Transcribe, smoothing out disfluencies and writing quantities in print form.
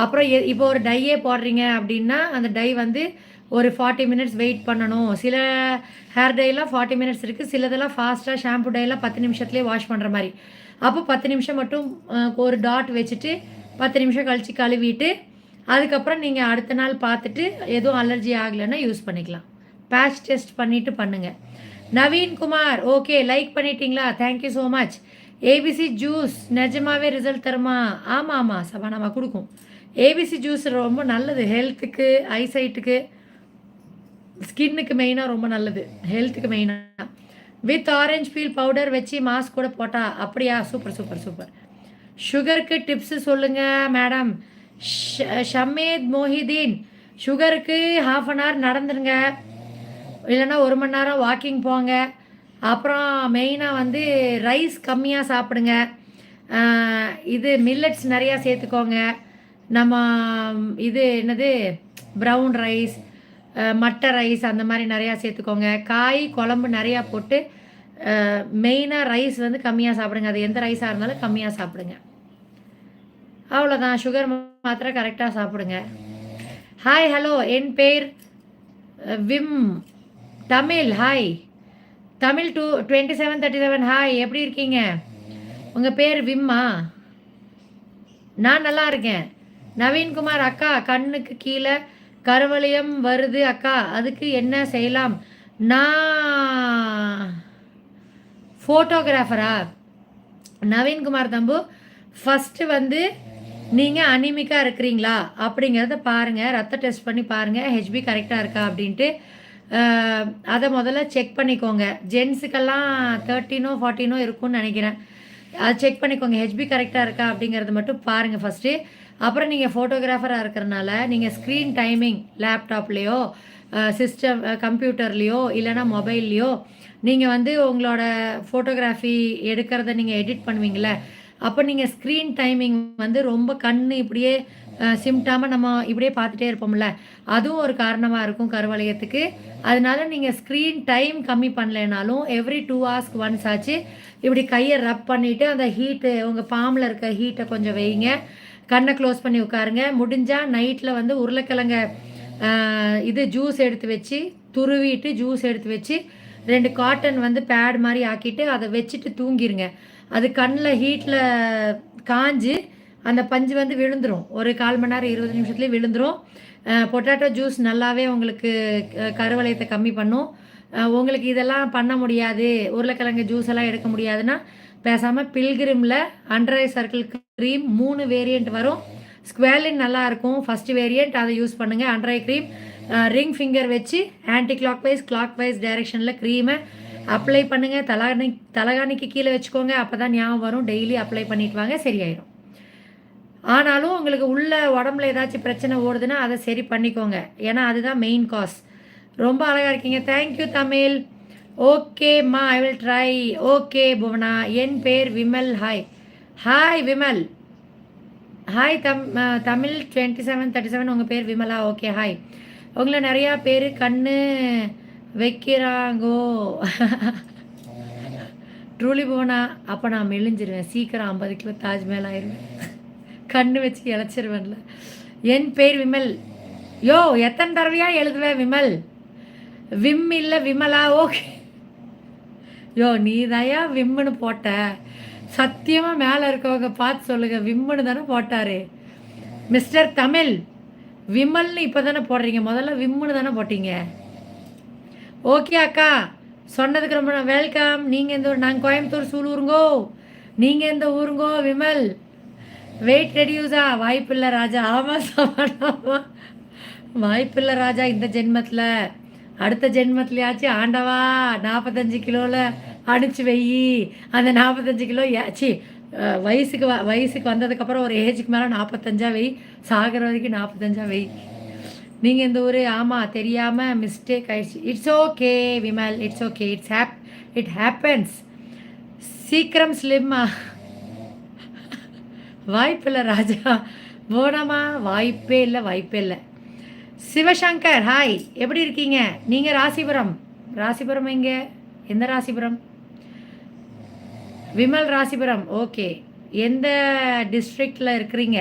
அப்புறம் இப்போ ஒரு டையே போடுறீங்க அப்படின்னா, அந்த டை வந்து ஒரு 40 மினிட்ஸ் வெயிட் பண்ணணும். சில ஹேர் டைலாம் 40 மினிட்ஸ் இருக்கு. சிலதெல்லாம் ஃபாஸ்ட்டா ஷாம்பு டைலாம் 10 நிமிஷத்துலயே வாஷ் பண்ற மாரி. அப்போ 10 நிமிஷம் மட்டும் ஒரு டாட் வச்சுட்டு 10 நிமிஷம் கழிச்சு கழுவிட்டு, அதுக்கப்புறம் நீங்க அடுத்த நாள் பார்த்துட்டு எதுவும் அலர்ஜி ஆகலன்னா யூஸ் பண்ணிக்கலாம். பேட்ச் டெஸ்ட் பண்ணிட்டு பண்ணுங்க. நவீன் குமார் ஓகே லைக் பண்ணிட்டீங்களா? Thank you so much. ABC juice நிஜமாவே ரிசல்ட் தருமா? ஆமா, ஆமா சபானாமா குடுக்கும். ஏபிசி ஜூஸ் ரொம்ப நல்லது ஹெல்த்துக்கு, ஐசைட்டுக்கு, ஸ்கின்னுக்கு மெயினாக ரொம்ப நல்லது. ஹெல்த்துக்கு மெயினாக. வித் ஆரஞ்ச் பீல் பவுடர் வச்சு மாஸ்க் கூட போட்டா அப்படியா? Super super super. சுகருக்கு டிப்ஸு சொல்லுங்கள் மேடம். ஷமேத் மொஹிதீன் சுகருக்கு 1/2 அன் ஹவர் நடந்துருங்க, இல்லைன்னா 1 மணி நேரம் வாக்கிங் போங்க. அப்புறம் மெயினாக வந்து ரைஸ் கம்மியாக சாப்பிடுங்க. இது மில்லட்ஸ் நிறையா சேர்த்துக்கோங்க. நம்ம இது என்னது ப்ரௌன் ரைஸ், மட்டை ரைஸ் அந்த மாதிரி நிறையா சேர்த்துக்கோங்க. காய் குழம்பு நிறையா போட்டு மெயினாக ரைஸ் வந்து கம்மியாக சாப்பிடுங்க. அது எந்த ரைஸாக இருந்தாலும் கம்மியாக சாப்பிடுங்க. அவ்வளோதான். சுகர் மாத்திரை கரெக்டாக சாப்பிடுங்க. ஹாய் ஹலோ, என் பேர் Vim Tamil. Hi Tamil 2737. Hi, எப்படி இருக்கீங்க? உங்கள் பேர் விம்மா? நான் நல்லா இருக்கேன். நவீன்குமார் அக்கா கண்ணுக்கு கீழே கருவளையம் வருது அக்கா, அதுக்கு என்ன செய்யலாம்? நான் ஃபோட்டோகிராஃபரா? நவீன்குமார் தம்பு, ஃபஸ்ட்டு வந்து நீங்கள் அனிமிக்காக இருக்கிறீங்களா அப்படிங்கிறத பாருங்கள். ரத்த டெஸ்ட் பண்ணி பாருங்கள் ஹெச்பி கரெக்டாக இருக்கா அப்படின்ட்டு. அதை முதல்ல செக் பண்ணிக்கோங்க. ஜென்ஸுக்கெல்லாம் 13 14 இருக்கும்னு நினைக்கிறேன். அதை செக் பண்ணிக்கோங்க ஹெச்பி கரெக்டாக இருக்கா அப்படிங்கிறத மட்டும் பாருங்கள் ஃபஸ்ட்டு. அப்புறம் நீங்கள் ஃபோட்டோகிராஃபராக இருக்கிறனால நீங்கள் ஸ்க்ரீன் டைமிங் லேப்டாப்லேயோ சிஸ்டம் கம்ப்யூட்டர்லேயோ இல்லைனா மொபைல்லையோ நீங்கள் வந்து உங்களோட ஃபோட்டோகிராஃபி எடுக்கிறத நீங்கள் எடிட் பண்ணுவீங்களே, அப்போ நீங்கள் ஸ்க்ரீன் டைமிங் வந்து ரொம்ப கண் இப்படியே சிம்டாமல் நம்ம இப்படியே பார்த்துட்டே இருப்போம்ல, அதுவும் ஒரு காரணமாக இருக்கும் கருவளையத்துக்கு. அதனால நீங்கள் ஸ்க்ரீன் டைம் கம்மி பண்ணலைனாலும் எவ்ரி 2 ஹவர்ஸ்க்கு ஒன்ஸ் ஆச்சு இப்படி கையை ரப் பண்ணிவிட்டு அந்த ஹீட்டு உங்கள் பாம்பில் இருக்க ஹீட்டை கொஞ்சம் வைங்க. கண்ணை க்ளோஸ் பண்ணி உட்காருங்க. முடிஞ்சால் நைட்டில் வந்து உருளைக்கிழங்க இது ஜூஸ் எடுத்து வச்சு துருவிட்டு ஜூஸ் எடுத்து வச்சு 2 காட்டன் வந்து பேட் மாதிரி ஆக்கிட்டு அதை வச்சுட்டு தூங்கிடுங்க. அது கண்ணில் ஹீட்டில் காஞ்சு அந்த பஞ்சு வந்து விழுந்துடும். ஒரு 1/4 மணி நேரம் 20 நிமிஷத்துலேயே விழுந்துடும். பொட்டேட்டோ ஜூஸ் நல்லாவே உங்களுக்கு கருவளையத்தை கம்மி பண்ணும். உங்களுக்கு இதெல்லாம் பண்ண முடியாது, உருளைக்கிழங்கு ஜூஸ் எல்லாம் எடுக்க முடியாதுன்னா பேசாமல் பில்கிரிமில் under eye circle cream 3 variant வரும். ஸ்குவேலின் நல்லாயிருக்கும் ஃபஸ்ட்டு வேரியண்ட், அதை யூஸ் பண்ணுங்கள். Under eye cream ring finger வச்சு ஆன்டி கிளாக் வைஸ் டைரெக்ஷனில் க்ரீமை அப்ளை பண்ணுங்கள். தலகாணிக்கு கீழே வச்சுக்கோங்க, அப்போ தான் ஞாபகம் வரும். டெய்லி அப்ளை பண்ணிட்டு வாங்க, சரியாயிடும். ஆனாலும் உங்களுக்கு உள்ள உடம்புல ஏதாச்சும் பிரச்சனை ஓடுதுன்னா அதை சரி பண்ணிக்கோங்க, ஏன்னா அதுதான் மெயின் காஸ். ரொம்ப அழகாக இருக்கீங்க. தேங்க்யூ தமிழ். ஓகேம்மா, I will try. Okay Bhuvana, என் பேர் Vimal. Hi hi Vimal. Hi Tamil 2737. உங்கள் பேர் விமலா? Okay hi. உங்களை நிறையா பேர் கண்ணு வைக்கிறாங்கோ. ட்ரூலி புவனா, அப்போ நான் மெலிஞ்சிருவேன் சீக்கிரம். 50 கிலோ தாஜ்மேல் ஆயிடுவேன். கண்ணு வச்சு இழைச்சிருவேன்ல. என் பேர் விமல். யோ எத்தனை தடவையாக எழுதுவேன் விமல்? விம் இல்லை விமலா. ஓகே யோ நீ தாயா விம்முன்னு போட்ட. சத்தியமாக மேலே இருக்கவங்க பார்த்து சொல்லுங்கள், விம்முன்னு தானே போட்டார் மிஸ்டர் தமிழ். விமல்னு இப்போ தானே போடுறீங்க, முதல்ல விம்முன்னு தானே போட்டீங்க. ஓகே அக்கா, சொன்னதுக்கு ரொம்ப வெல்கம். நீங்கள் எந்த ஊர்? நாங்கள் கோயம்புத்தூர் சூலூருங்கோ. நீங்கள் எந்த ஊருங்கோ விமல்? வெயிட் ரெடியூஸா? வாய்ப்பில்லை ராஜா. ஆமாம் சமாளமா, வாய்ப்பில்லை ராஜா இந்த ஜென்மத்தில். அடுத்த ஜென்மத்துலையாச்சும் ஆண்டவா 45 கிலோவில் அடிச்சு வெயி. அந்த 45 கிலோ சி வயசுக்கு வந்ததுக்கப்புறம் ஒரு ஏஜுக்கு மேலே 45 வெய், சாகிற வரைக்கும் 45 வெய். நீங்கள் இந்த ஊர்? ஆமாம் தெரியாமல் மிஸ்டேக் ஆயிடுச்சு. It's okay Vimal, it's okay, it happens. சீக்கிரம் ஸ்லிம்மா. வாய்ப்பில்லை ராஜா. போனமா, வாய்ப்பே இல்லை. சிவசங்கர் ஹாய், எப்படி இருக்கீங்க? நீங்கள் ராசிபுரம் எங்கே? எந்த ராசிபுரம்? விமல் ராசிபுரம். ஓகே, எந்த டிஸ்ட்ரிக்டில் இருக்கிறீங்க?